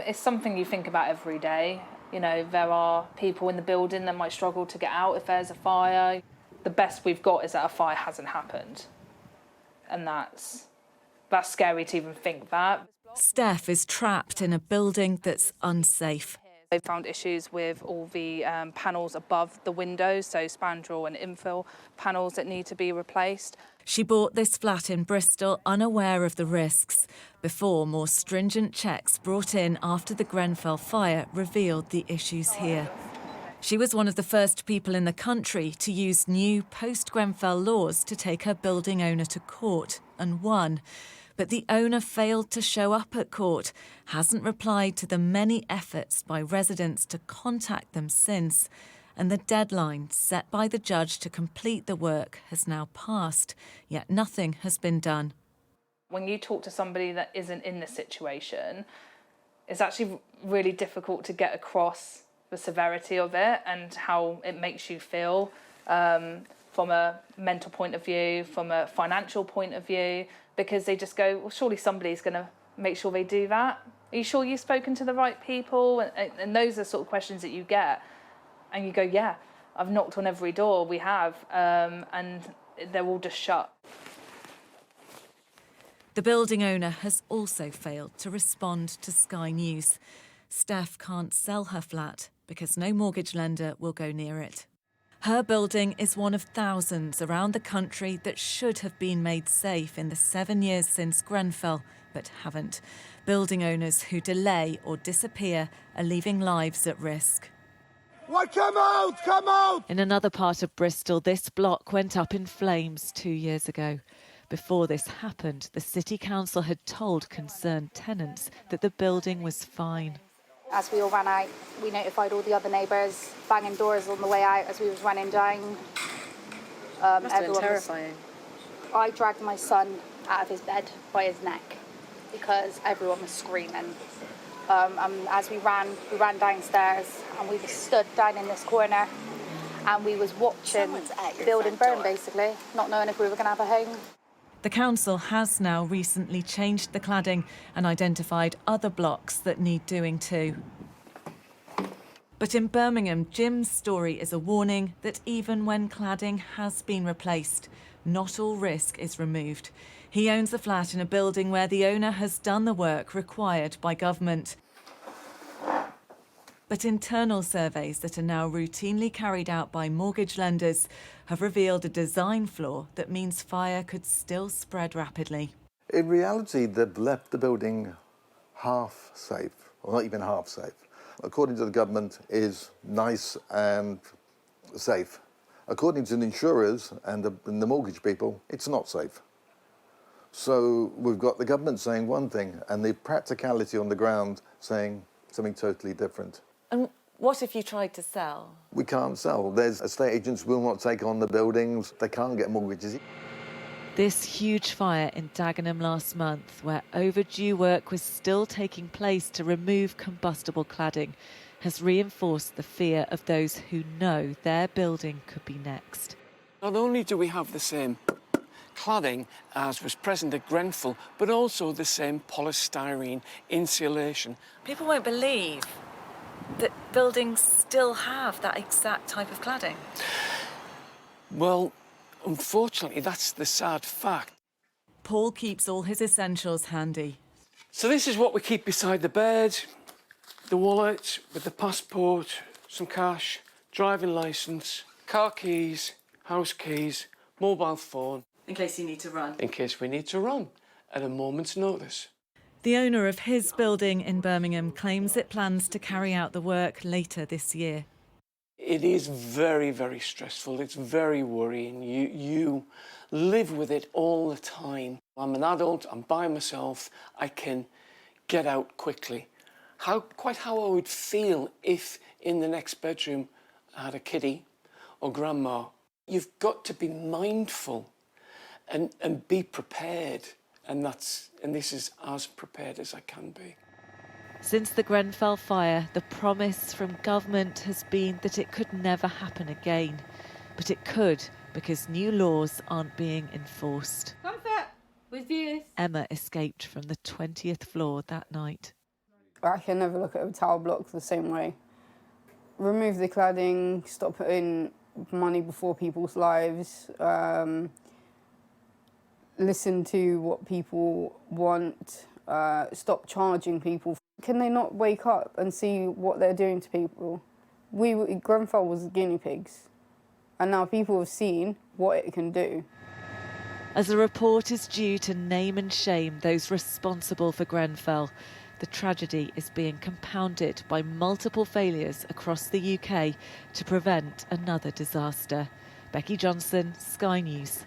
It's something you think about every day. You know, there are people in the building that might struggle to get out if there's a fire. The best we've got is that a fire hasn't happened. And that's scary to even think that. Steph is trapped in a building that's unsafe. They've found issues with all the panels above the windows, so spandrel and infill panels that need to be replaced. She bought this flat in Bristol unaware of the risks, before more stringent checks brought in after the Grenfell fire revealed the issues here. She was one of the first people in the country to use new post-Grenfell laws to take her building owner to court, and won. But the owner failed to show up at court, hasn't replied to the many efforts by residents to contact them since, and the deadline set by the judge to complete the work has now passed, yet nothing has been done. When you talk to somebody that isn't in this situation, it's actually really difficult to get across the severity of it and how it makes you feel from a mental point of view, from a financial point of view, because they just go, well, surely somebody's going to make sure they do that. Are you sure you've spoken to the right people? And those are sort of questions that you get. And you go, yeah, I've knocked on every door, we have, and they're all just shut. The building owner has also failed to respond to Sky News. Steph can't sell her flat because no mortgage lender will go near it. Her building is one of thousands around the country that should have been made safe in the 7 years since Grenfell, but haven't. Building owners who delay or disappear are leaving lives at risk. Why, come out, come out! In another part of Bristol, this block went up in flames 2 years ago. Before this happened, the City Council had told concerned tenants that the building was fine. As we all ran out, we notified all the other neighbours, banging doors on the way out as we was running down. Must have been terrifying. I dragged my son out of his bed by his neck because everyone was screaming. As we ran downstairs and we were stood down in this corner and we was watching the building burn, basically, not knowing if we were going to have a home. The council has now recently changed the cladding and identified other blocks that need doing too. But in Birmingham, Jim's story is a warning that even when cladding has been replaced, not all risk is removed. He owns a flat in a building where the owner has done the work required by government. But internal surveys that are now routinely carried out by mortgage lenders have revealed a design flaw that means fire could still spread rapidly. In reality, they've left the building half safe, or not even half safe. According to the government, is nice and safe. According to the insurers and the mortgage people, it's not safe. So we've got the government saying one thing and the practicality on the ground saying something totally different. And what if you tried to sell? We can't sell. There's estate agents will not take on the buildings. They can't get mortgages. This huge fire in Dagenham last month, where overdue work was still taking place to remove combustible cladding, has reinforced the fear of those who know their building could be next. Not only do we have the same cladding as was present at Grenfell, but also the same polystyrene insulation. People won't believe that buildings still have that exact type of cladding. Well, unfortunately, that's the sad fact. Paul keeps all his essentials handy. So this is what we keep beside the bed: the wallet with the passport, some cash, driving licence, car keys, house keys, mobile phone. In case you need to run. In case we need to run at a moment's notice. The owner of his building in Birmingham claims it plans to carry out the work later this year. It is very, very stressful. It's very worrying. You live with it all the time. I'm an adult, I'm by myself, I can get out quickly. Quite how I would feel if in the next bedroom I had a kiddie or grandma. You've got to be mindful and be prepared. And this is as prepared as I can be. Since the Grenfell fire, the promise from government has been that it could never happen again. But it could, because new laws aren't being enforced. Comfort with views. Emma escaped from the 20th floor that night. I can never look at a tower block the same way. Remove the cladding, stop putting money before people's lives, listen to what people want, stop charging people. Can they not wake up and see what they're doing to people? Grenfell was guinea pigs, and now people have seen what it can do. As a report is due to name and shame those responsible for Grenfell, the tragedy is being compounded by multiple failures across the UK to prevent another disaster. Becky Johnson, Sky News.